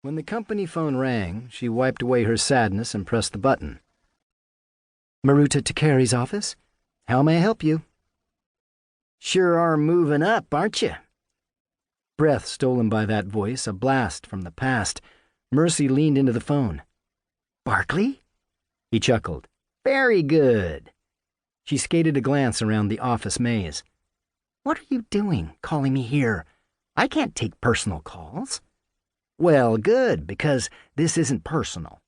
When the company phone rang, she wiped away her sadness and pressed the button. Maruta Takari's office? How may I help you? Sure are moving up, aren't you? Breath stolen by that voice, a blast from the past. Mercy leaned into the phone. Barkley? He chuckled. Very good. She skated a glance around the office maze. What are you doing, calling me here? I can't take personal calls. Well, good, because this isn't personal.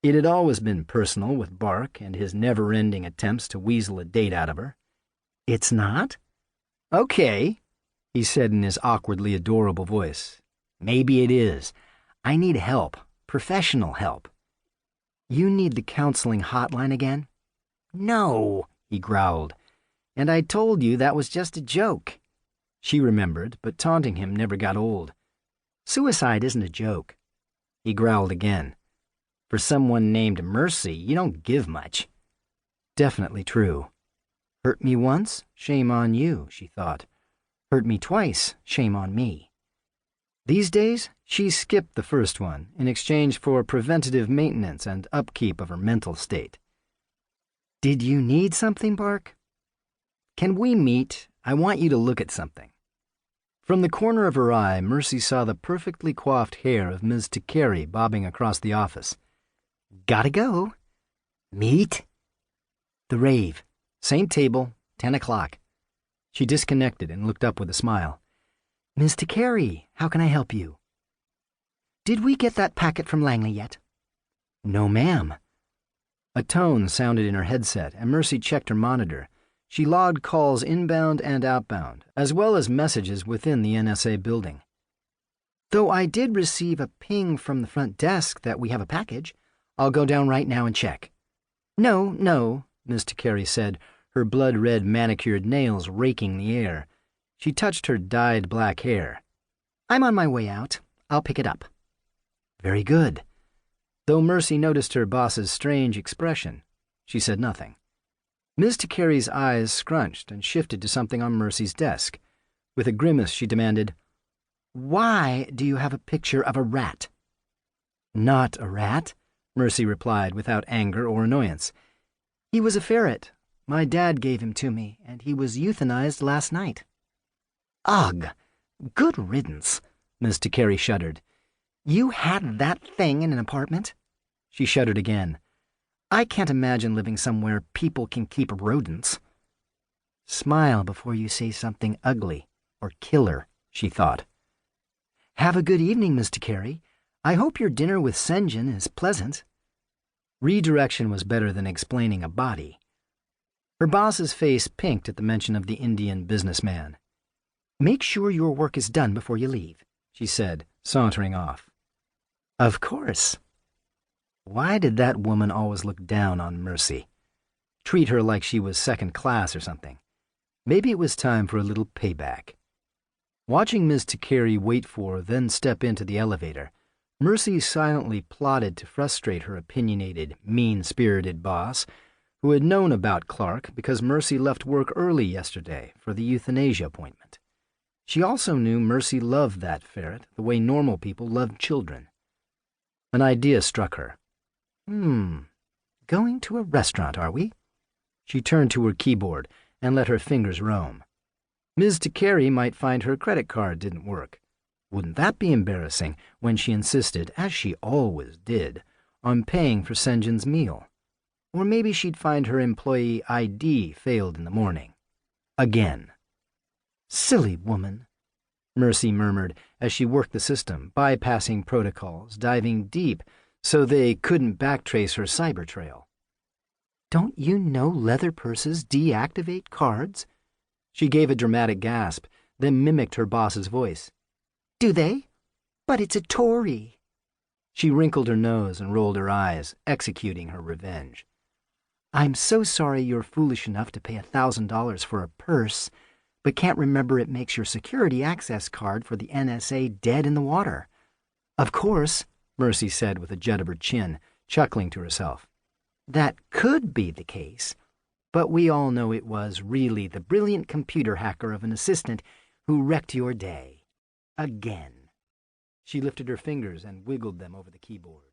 It had always been personal with Bark and his never-ending attempts to weasel a date out of her. It's not? Okay, he said in his awkwardly adorable voice. Maybe it is. I need help, professional help. You need the counseling hotline again? No, he growled. And I told you that was just a joke. She remembered, but taunting him never got old. Suicide isn't a joke. He growled again. For someone named Mercy, you don't give much. Definitely true. Hurt me once, shame on you, she thought. Hurt me twice, shame on me. These days, she skipped the first one in exchange for preventative maintenance and upkeep of her mental state. Did you need something, Bark? Can we meet? I want you to look at something. From the corner of her eye, Mercy saw the perfectly coiffed hair of Ms. Takari bobbing across the office. Gotta go. Meet? The rave. Same table, 10 o'clock. She disconnected and looked up with a smile. Ms. Takari, how can I help you? Did we get that packet from Langley yet? No, ma'am. A tone sounded in her headset, and Mercy checked her monitor. She logged calls inbound and outbound, as well as messages within the NSA building. Though I did receive a ping from the front desk that we have a package, I'll go down right now and check. No, Ms. Takari said, her blood-red manicured nails raking the air. She touched her dyed black hair. I'm on my way out. I'll pick it up. Very good. Though Mercy noticed her boss's strange expression, she said nothing. Ms. Takari's eyes scrunched and shifted to something on Mercy's desk. With a grimace, she demanded, Why do you have a picture of a rat? Not a rat, Mercy replied without anger or annoyance. He was a ferret. My dad gave him to me, and he was euthanized last night. Ugh! Good riddance, Ms. Takari shuddered. You had that thing in an apartment? She shuddered again. I can't imagine living somewhere people can keep rodents. Smile before you say something ugly or killer, she thought. Have a good evening, Ms. Takari. I hope your dinner with Senjin is pleasant. Redirection was better than explaining a body. Her boss's face pinked at the mention of the Indian businessman. Make sure your work is done before you leave, she said, sauntering off. Of course. Why did that woman always look down on Mercy? Treat her like she was second class or something. Maybe it was time for a little payback. Watching Ms. Takari wait for, then step into the elevator, Mercy silently plotted to frustrate her opinionated, mean-spirited boss, who had known about Clark because Mercy left work early yesterday for the euthanasia appointment. She also knew Mercy loved that ferret the way normal people love children. An idea struck her. Going to a restaurant, are we? She turned to her keyboard and let her fingers roam. Ms. Takari might find her credit card didn't work. Wouldn't that be embarrassing when she insisted, as she always did, on paying for Senjin's meal? Or maybe she'd find her employee ID failed in the morning. Again. Silly woman, Mercy murmured as she worked the system, bypassing protocols, diving deep so they couldn't backtrace her cyber trail. Don't you know leather purses deactivate cards? She gave a dramatic gasp, then mimicked her boss's voice. Do they? But it's a Tory. She wrinkled her nose and rolled her eyes, executing her revenge. I'm so sorry you're foolish enough to pay $1,000 for a purse, but can't remember it makes your security access card for the NSA dead in the water. Of course, Mercy said with a jut of her chin, chuckling to herself. That could be the case, but we all know it was really the brilliant computer hacker of an assistant who wrecked your day. Again. She lifted her fingers and wiggled them over the keyboard.